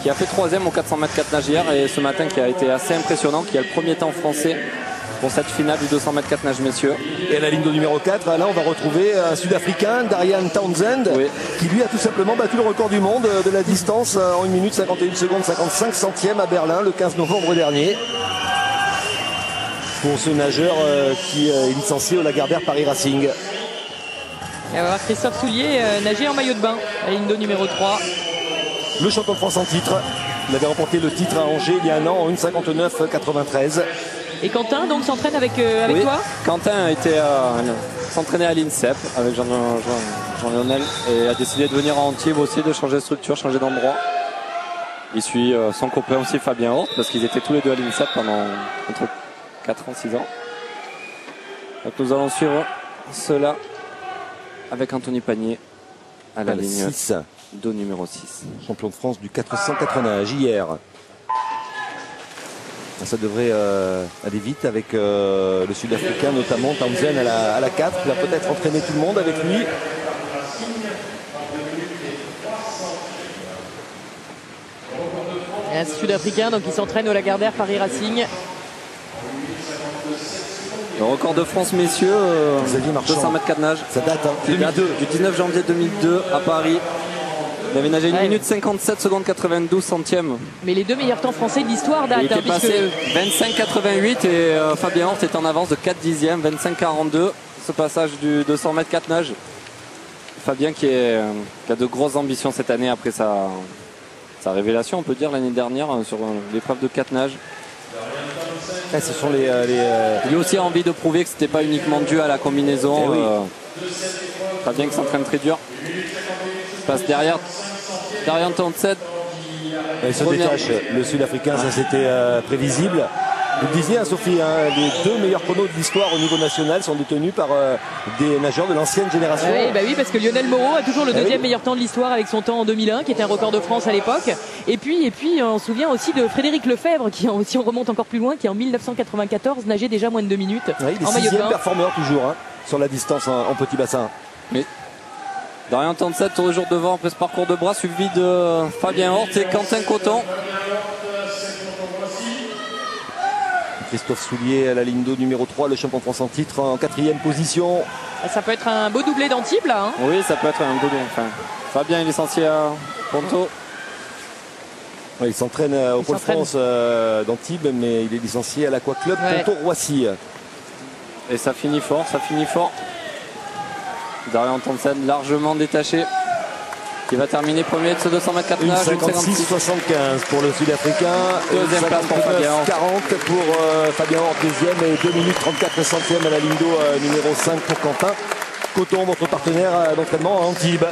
qui a fait 3e au 400 mètres 4 nage hier et ce matin qui a été assez impressionnant, qui a le premier temps français pour cette finale du 200 mètres 4 nage messieurs. Et à la ligne de numéro 4, là on va retrouver un Sud-Africain, Darian Townsend, oui, qui lui a tout simplement battu le record du monde de la distance en 1 minute 51 secondes 55 centièmes à Berlin le 15 novembre dernier. Pour ce nageur qui est licencié au Lagardère Paris Racing. Et on va voir Christophe Soulier nager en maillot de bain à la ligne de numéro 3. Le champion de France en titre. Il avait remporté le titre à Angers il y a un an en 1,59,93. Et Quentin donc s'entraîne avec oui, toi. Quentin a été s'entraîner à l'INSEP avec Jean-Lionel et a décidé de venir à Antibes aussi, de changer de structure, changer d'endroit. Il suit son copain aussi Fabien Hort parce qu'ils étaient tous les deux à l'INSEP pendant entre 4 ans, 6 ans. Donc nous allons suivre cela avec Anthony Pagnier à la ligne 6 de numéro 6. Champion de France du 480 nage hier. Ça devrait aller vite avec le Sud-Africain, notamment Townsend à la 4. Il va peut-être entraîner tout le monde avec lui. Et un Sud-Africain donc il s'entraîne au Lagardère Paris Racing. Le record de France messieurs, 200 mètres 4 nage. Ça date, hein, 2002. Du 19 janvier 2002 à Paris. Il avait nagé 1 minute 57 secondes 92 centièmes. Mais les deux meilleurs temps français de l'histoire datent. Il était passé 25,88 et Fabien Hort est en avance de 4 dixièmes, 25,42. Ce passage du 200 mètres 4 nage. Fabien qui a de grosses ambitions cette année après sa révélation, on peut dire, l'année dernière sur l'épreuve de 4 nage. Ce sont Lui aussi a envie de prouver que c'était pas uniquement dû à la combinaison. Oui. Fabien qui s'entraîne très dur. Passe derrière Darian Townsend. Il se détache, le Sud-Africain, ça c'était prévisible. Vous le disiez, hein, Sophie, hein, les deux meilleurs chronos de l'histoire au niveau national sont détenus par des nageurs de l'ancienne génération. Oui, parce que Lionel Moreau a toujours le deuxième meilleur temps de l'histoire avec son temps en 2001, qui était un record de France à l'époque. Et puis, on se souvient aussi de Frédéric Lefebvre, qui, si on remonte encore plus loin, qui en 1994 nageait déjà moins de 2 minutes. Oui, il est en maillot de bain. 6e performeur toujours hein, sur la distance en petit bassin. Mais Darian Townsend toujours devant après ce parcours de bras, suivi de Fabien Hort et Quentin Coton. Christophe Soulier à la ligne d'eau numéro 3, le champion de France en titre en 4e position. Ça peut être un beau doublé d'Antibes là. Hein. Oui, ça peut être un beau doublé. Enfin, Fabien est licencié à Ponto. Ouais, il s'entraîne au Pôle France d'Antibes, mais il est licencié à l'Aqua Club Ponto-Roissy. Et ça finit fort, Darian Townsend largement détaché. Qui va terminer premier de ce 200 mètres 4 nage. 56-75 pour le Sud-Africain. Deuxième place pour Fabien Hort. 40 pour Fabien Hort, deuxième, et 2 minutes 34 centièmes à la ligne d'eau numéro 5 pour Quentin Coton, votre partenaire d'entraînement à Antibes.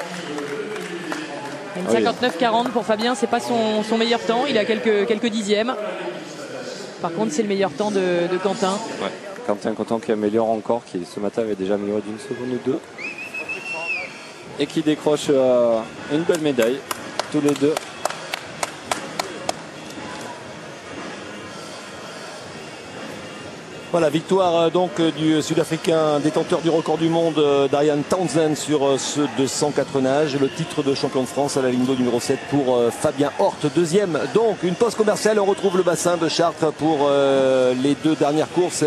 59-40 pour Fabien, c'est pas son meilleur temps, il a quelques dixièmes. Par contre, c'est le meilleur temps de Quentin. Ouais. Quentin Coton qui améliore encore, qui ce matin avait déjà amélioré d'une seconde ou deux. Et qui décroche une belle médaille, tous les deux. Voilà, victoire donc du Sud-Africain détenteur du record du monde, Darian Townsend, sur ce 204 nage. Le titre de champion de France à la ligne d'eau numéro 7 pour Fabien Hort, deuxième. Donc une pause commerciale, on retrouve le bassin de Chartres pour les deux dernières courses.